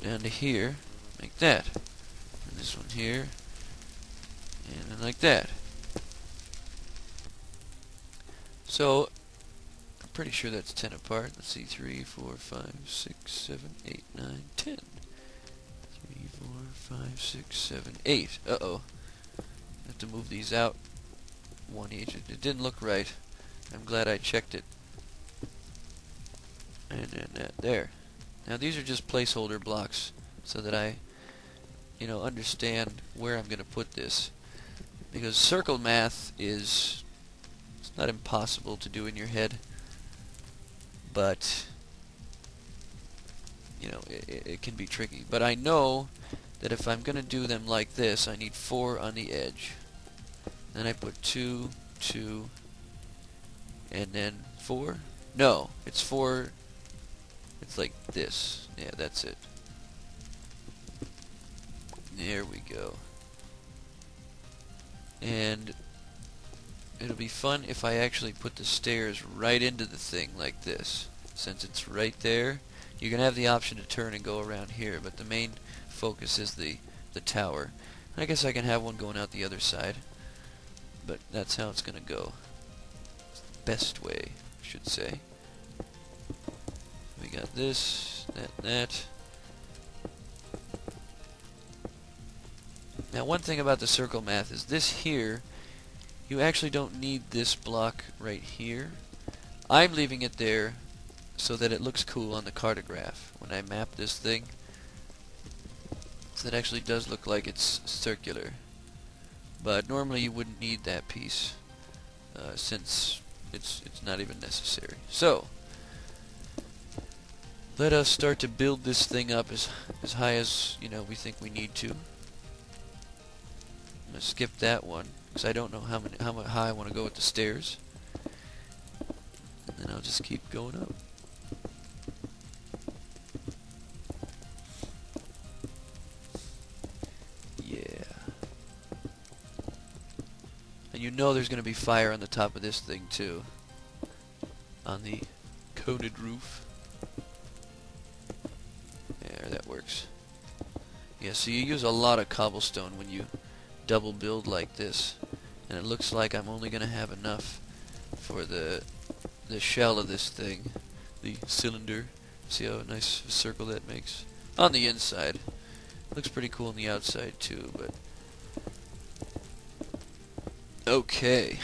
down to here, like that. And this one here, and then like that. So, I'm pretty sure that's 10 apart. Let's see, 3, 4, 5, 6, 7, 8, 9, 10. 3, 4, 5, 6, 7, 8. Uh-oh. I have to move these out one each. It didn't look right. I'm glad I checked it. And then there. Now these are just placeholder blocks so that I, understand where I'm going to put this. Because circle math it's not impossible to do in your head, but it can be tricky. But I know that if I'm going to do them like this, I need 4 on the edge. Then I put 2, 2, and then 4. No, it's 4. It's like this. Yeah, that's it. There we go. And it'll be fun if I actually put the stairs right into the thing like this. Since it's right there, you can have the option to turn and go around here, but the main focus is the tower. I guess I can have one going out the other side, but that's how it's going to go. It's the best way, I should say. We got this, that. Now one thing about the circle math is this here, you actually don't need this block right here. I'm leaving it there so that it looks cool on the cartograph. When I map this thing, so it actually does look like it's circular. But normally you wouldn't need that piece since it's not even necessary. So, let us start to build this thing up as high as we think we need to. I'm gonna skip that one because I don't know how high I want to go with the stairs, and then I'll just keep going up. Yeah, and there's going to be fire on the top of this thing too, on the coated roof. There, that works. Yeah, so you use a lot of cobblestone when you double build like this, and it looks like I'm only going to have enough for the shell of this thing, the cylinder. See how nice a circle that makes on the inside. Looks pretty cool on the outside too, but okay.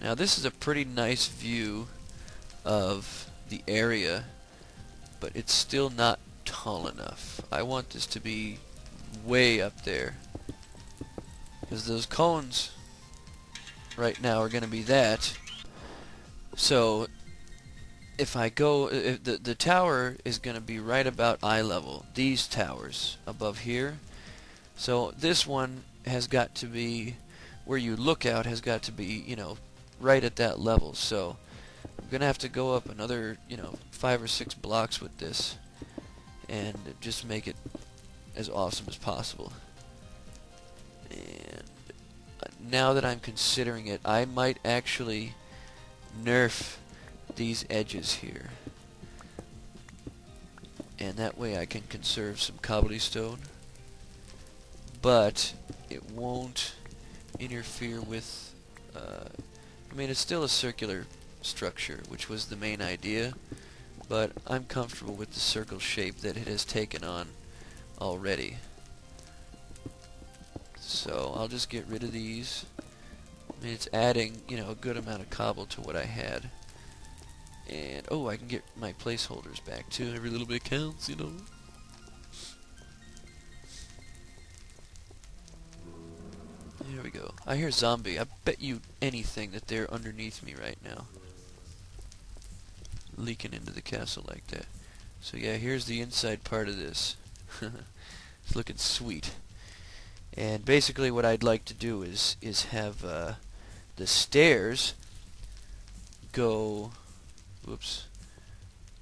Now this is a pretty nice view of the area, but it's still not tall enough. I want this to be way up there, because those cones right now are going to be that. So if the tower is going to be right about eye level, these towers above here, so this one has got to be, where you look out has got to be right at that level. So I'm going to have to go up another 5 or 6 blocks with this and just make it as awesome as possible. And now that I'm considering it, I might actually nerf these edges here, and that way I can conserve some cobblestone, but it won't interfere with it's still a circular structure, which was the main idea, but I'm comfortable with the circle shape that it has taken on already. So I'll just get rid of these. It's adding, a good amount of cobble to what I had. And, oh, I can get my placeholders back too. Every little bit counts, There we go. I hear zombie. I bet you anything that they're underneath me right now. Leaking into the castle like that. So yeah, here's the inside part of this. It's looking sweet. And basically what I'd like to do is have the stairs go, whoops,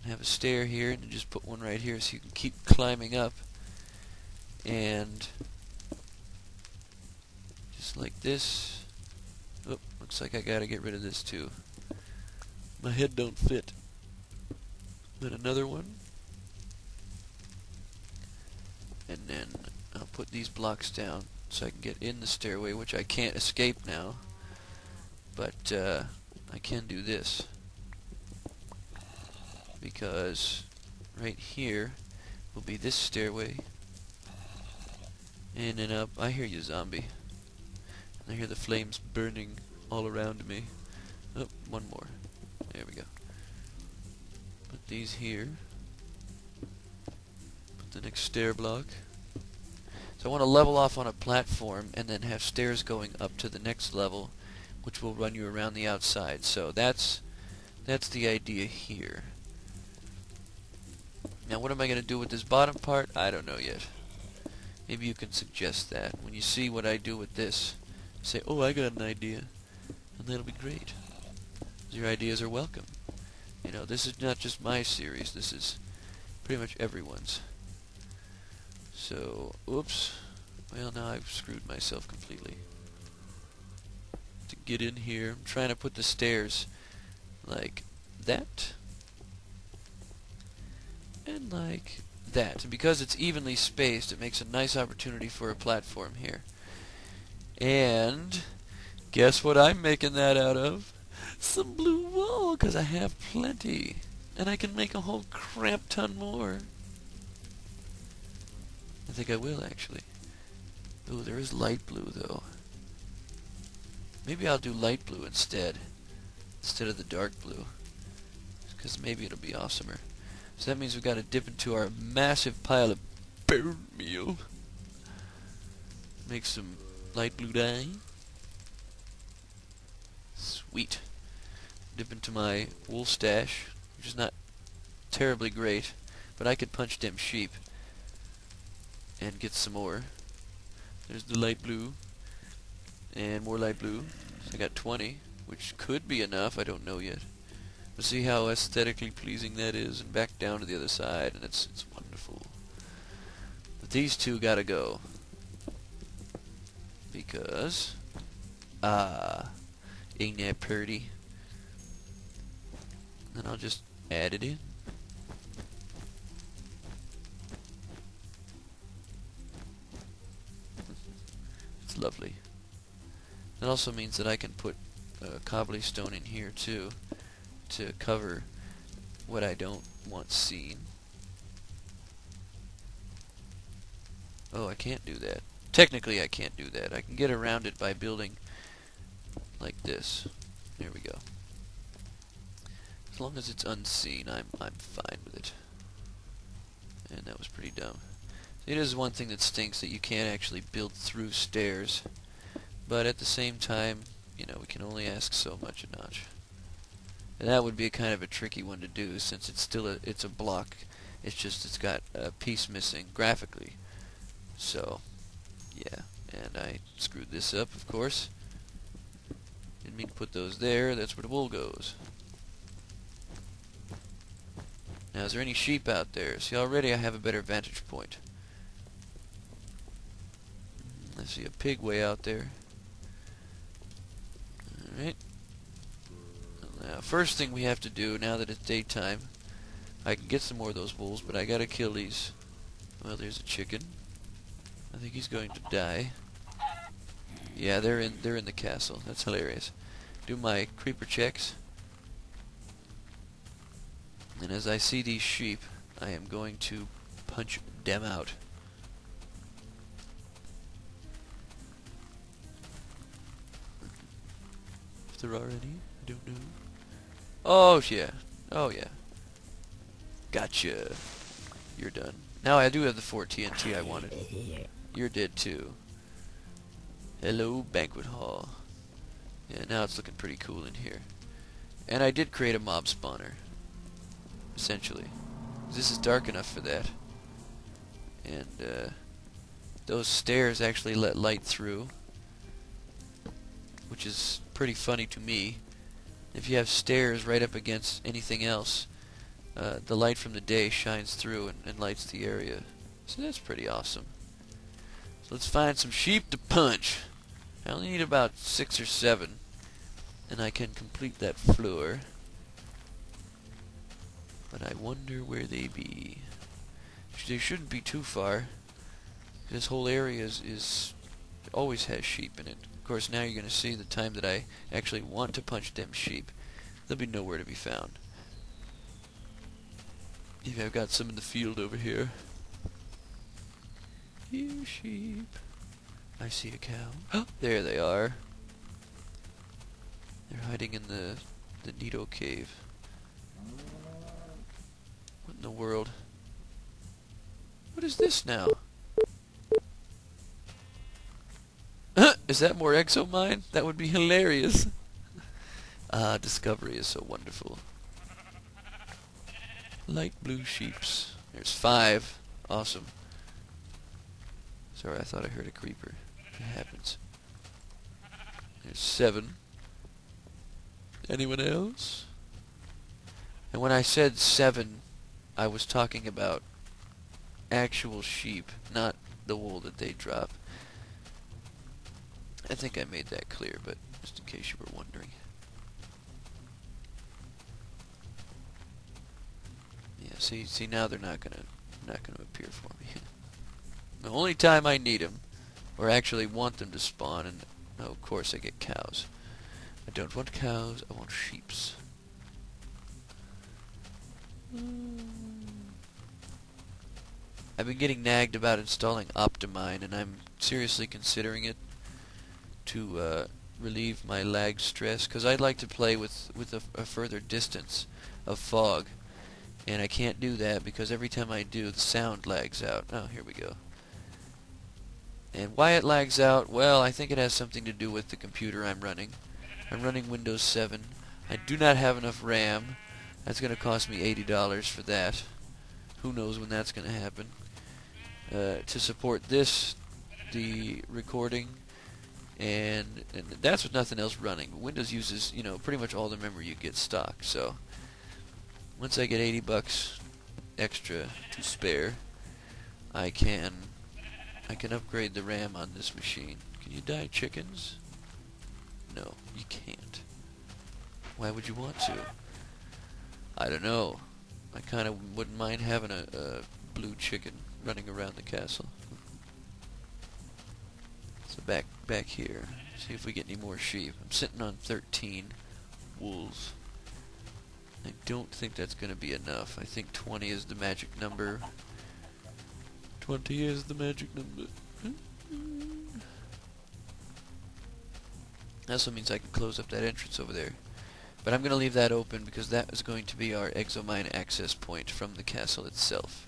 have a stair here and just put one right here so you can keep climbing up, and just like this. Oh, looks like I gotta get rid of this too. My head don't fit. Then another one. and then I'll put these blocks down so I can get in the stairway, which I can't escape now, but I can do this, because right here will be this stairway, in and up. I hear you, zombie. I hear the flames burning all around me. Oh, one more. There we go. Put these here. Put the next stair block. So I want to level off on a platform and then have stairs going up to the next level, which will run you around the outside. So that's the idea here. Now what am I going to do with this bottom part? I don't know yet. Maybe you can suggest that. When you see what I do with this, say, oh, I got an idea. And that'll be great. Your ideas are welcome. You know, this is not just my series. This is pretty much everyone's. So, oops. Well, now I've screwed myself completely. To get in here, I'm trying to put the stairs like that. And like that. And because it's evenly spaced, it makes a nice opportunity for a platform here. And guess what I'm making that out of? Some blue wool, because I have plenty. And I can make a whole crap ton more. I think I will, actually. Ooh, there is light blue, though. Maybe I'll do light blue instead of the dark blue. Because maybe it'll be awesomer. So that means we've got to dip into our massive pile of bone meal. Make some light blue dye. Sweet. Dip into my wool stash, which is not terribly great, but I could punch them sheep and get some more. There's the light blue, and more light blue. So I got 20, which could be enough, I don't know yet. But see how aesthetically pleasing that is, and back down to the other side, and it's wonderful. But these two gotta go. Because, ain't that pretty? Then I'll just add it in. It's lovely. That also means that I can put cobblestone in here too, to cover what I don't want seen. Oh, I can't do that. Technically I can't do that. I can get around it by building like this. There we go. As long as it's unseen, I'm fine with it. And that was pretty dumb. It is one thing that stinks, that you can't actually build through stairs. But at the same time, you know, we can only ask so much a notch. And that would be kind of a tricky one to do, since it's still it's a block. It's just it's got a piece missing graphically. So, yeah. And I screwed this up, of course. Didn't mean to put those there. That's where the wool goes. Now, is there any sheep out there? See, already I have a better vantage point. I see a pig way out there. Alright. Now, first thing we have to do, now that it's daytime, I can get some more of those wolves, but I gotta kill these. Well, there's a chicken. I think he's going to die. Yeah, they're in the castle. That's hilarious. Do my creeper checks. And as I see these sheep, I am going to punch them out. If there are any, I don't know. Oh, yeah. Oh, yeah. Gotcha. You're done. Now I do have the 4 TNT I wanted. You're dead, too. Hello, banquet hall. Yeah, now it's looking pretty cool in here. And I did create a mob spawner. Essentially. This is dark enough for that. And, those stairs actually let light through, which is pretty funny to me. If you have stairs right up against anything else, the light from the day shines through and lights the area. So that's pretty awesome. So let's find some sheep to punch. I only need about 6 or 7, and I can complete that floor. But I wonder where they be. They shouldn't be too far. This whole area is always has sheep in it. Of course, now you're going to see the time that I actually want to punch them sheep, they'll be nowhere to be found. Maybe I've got some in the field over here. Here, sheep. I see a cow. Oh, there they are. They're hiding in the Nido cave. What in the world? What is this now? Is that more exomine? That would be hilarious. Discovery is so wonderful. Light blue sheeps. There's 5. Awesome. Sorry, I thought I heard a creeper. It happens. There's 7. Anyone else? And when I said 7, I was talking about actual sheep, not the wool that they drop. I think I made that clear, but just in case you were wondering. Yeah, see now they're not gonna appear for me. The only time I need them, or actually want them to spawn, and oh, of course I get cows. I don't want cows, I want sheeps. I've been getting nagged about installing Optimine, and I'm seriously considering it to relieve my lag stress, because I'd like to play with a further distance of fog, and I can't do that because every time I do, the sound lags out. Oh, here we go. And why it lags out? Well, I think it has something to do with the computer I'm running. I'm running Windows 7. I do not have enough RAM. That's going to cost me $80 for that. Who knows when that's going to happen. To support this, the recording, and that's with nothing else running. Windows uses, you know, pretty much all the memory you get stock. So once I get $80 extra to spare, I can upgrade the RAM on this machine. Can you die, chickens? No, you can't. Why would you want to? I don't know. I kind of wouldn't mind having a blue chicken running around the castle. So back here, see if we get any more sheep. I'm sitting on 13 wolves. I don't think that's going to be enough. I think 20 is the magic number. 20 is the magic number. That also means I can close up that entrance over there. But I'm going to leave that open because that is going to be our exomine access point from the castle itself.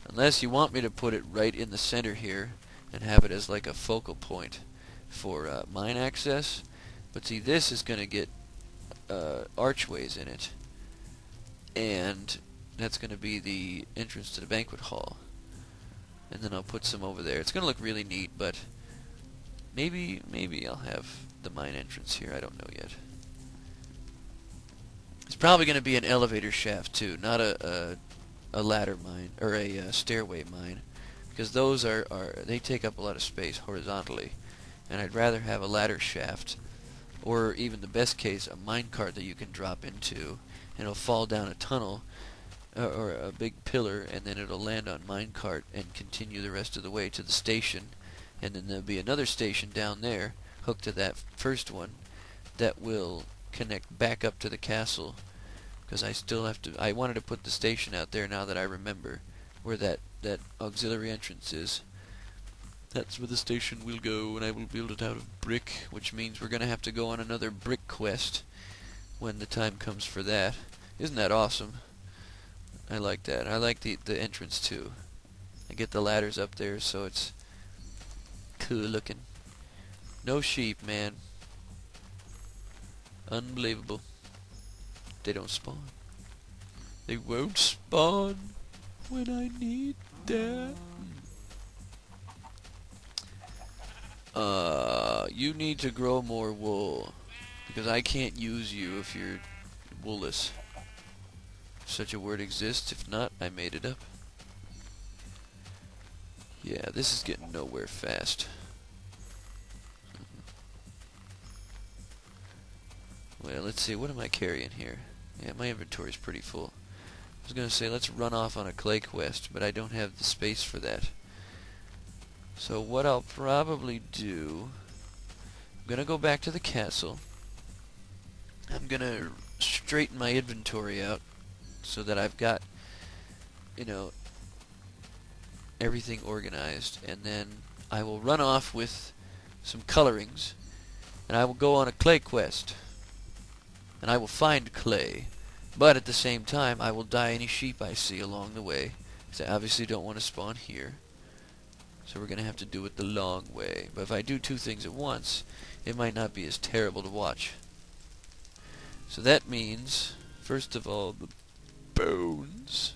Unless you want me to put it right in the center here and have it as like a focal point for mine access. But see, this is going to get archways in it. And that's going to be the entrance to the banquet hall. And then I'll put some over there. It's going to look really neat, but maybe I'll have the mine entrance here. I don't know yet. It's probably going to be an elevator shaft too, not a ladder mine or a stairway mine, because those they take up a lot of space horizontally, and I'd rather have a ladder shaft, or even the best case, a minecart that you can drop into, and it'll fall down a tunnel or a big pillar, and then it'll land on minecart and continue the rest of the way to the station, and then there'll be another station down there hooked to that first one that will connect back up to the castle, because I still have to. I wanted to put the station out there now that I remember where that auxiliary entrance is. That's where the station will go, and I will build it out of brick, which means we're going to have to go on another brick quest when the time comes for that. Isn't that awesome? I like that. I like the entrance too. I get the ladders up there, so it's cool looking. No sheep, man. Unbelievable. They don't spawn. They won't spawn when I need them. You need to grow more wool, because I can't use you if you're woolless. If such a word exists. If not, I made it up. Yeah, this is getting nowhere fast. Well, let's see, what am I carrying here? Yeah, my inventory's pretty full. I was going to say, let's run off on a clay quest, but I don't have the space for that. So what I'll probably do, I'm gonna go back to the castle. I'm gonna straighten my inventory out so that I've got, you know, everything organized, and then I will run off with some colorings, and I will go on a clay quest, and I will find clay, but at the same time I will dye any sheep I see along the way, because I obviously don't want to spawn here, so we're going to have to do it the long way. But if I do two things at once, it might not be as terrible to watch. So that means, first of all, the bones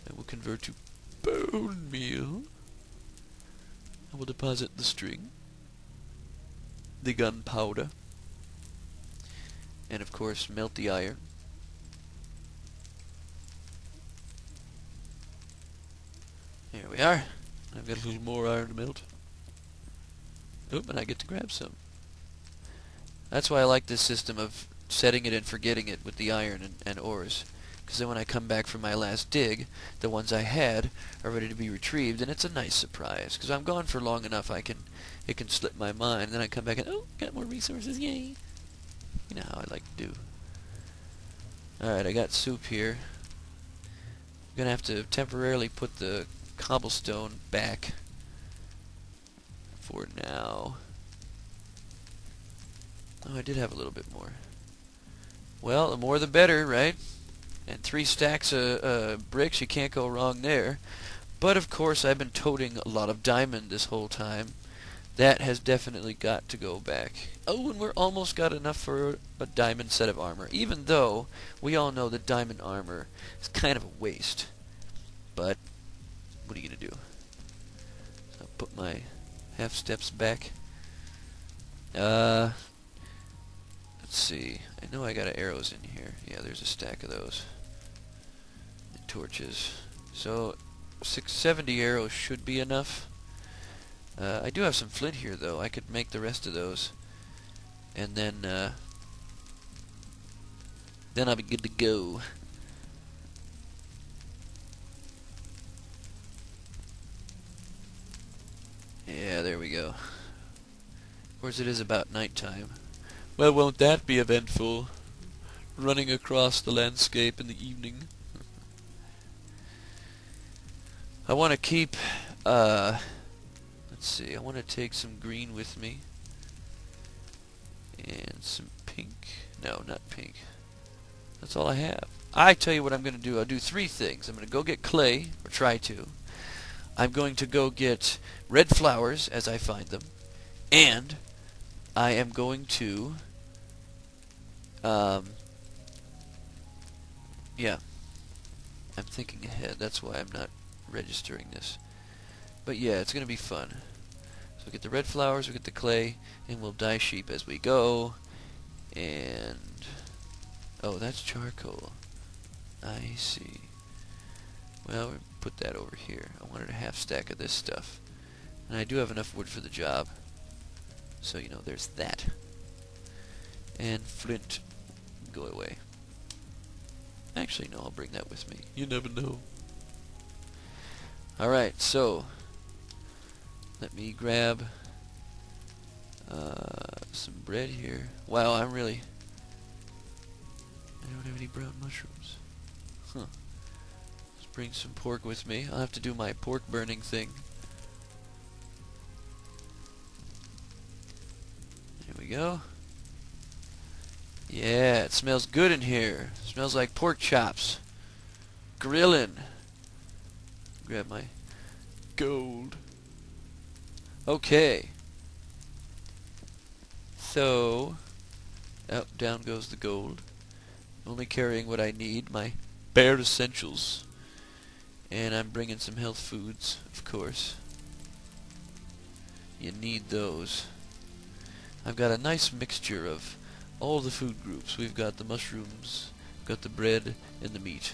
I will convert to bone meal. I will deposit the string, the gunpowder, and of course melt the iron. Here we are. I've got a little more iron to melt. Oop, and I get to grab some. That's why I like this system of setting it and forgetting it with the iron and ores. Because then when I come back from my last dig, the ones I had are ready to be retrieved, and it's a nice surprise. Because I'm gone for long enough, it can slip my mind. Then I come back and, oh, got more resources, yay! You know how I like to do. Alright, I got soup here. I'm gonna have to temporarily put the cobblestone back for now. Oh, I did have a little bit more. Well, the more the better, right? And 3 stacks of bricks, you can't go wrong there. But of course, I've been toting a lot of diamond this whole time. That has definitely got to go back. Oh, and we're almost got enough for a diamond set of armor. Even though we all know that diamond armor is kind of a waste. But what are you gonna do? So I'll put my half steps back. Let's see. I know I got arrows in here. Yeah, there's a stack of those. And torches. So 670 arrows should be enough. I do have some flint here, though. I could make the rest of those, and then I'll be good to go. Yeah, there we go. Of course, it is about nighttime. Well, won't that be eventful? Running across the landscape in the evening. I want to keep, let's see, I want to take some green with me. And some pink. No, not pink. That's all I have. I tell you what I'm going to do. I'll do 3 things. I'm going to go get clay, or try to. I'm going to go get red flowers as I find them. And I am going to, yeah. I'm thinking ahead. That's why I'm not registering this. But yeah, it's going to be fun. So we'll get the red flowers, we'll get the clay, and we'll dye sheep as we go. And oh, that's charcoal. I see. Well, we'll put that over here. I wanted a half stack of this stuff. And I do have enough wood for the job. So, you know, there's that. And flint, go away. Actually, no, I'll bring that with me. You never know. Alright, so let me grab some bread here. Wow, I don't have any brown mushrooms. Huh. Let's bring some pork with me. I'll have to do my pork burning thing. There we go. Yeah, it smells good in here. It smells like pork chops. Grilling. Grab my gold. Okay. So, down goes the gold. Only carrying what I need, my bare essentials. And I'm bringing some health foods, of course. You need those. I've got a nice mixture of all the food groups. We've got the mushrooms, got the bread, and the meat.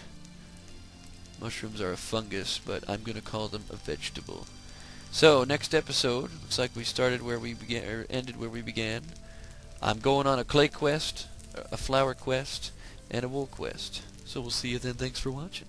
Mushrooms are a fungus, but I'm going to call them a vegetable. So, next episode, looks like we started where we began, or ended where we began. I'm going on a clay quest, a flower quest, and a wool quest. So we'll see you then. Thanks for watching.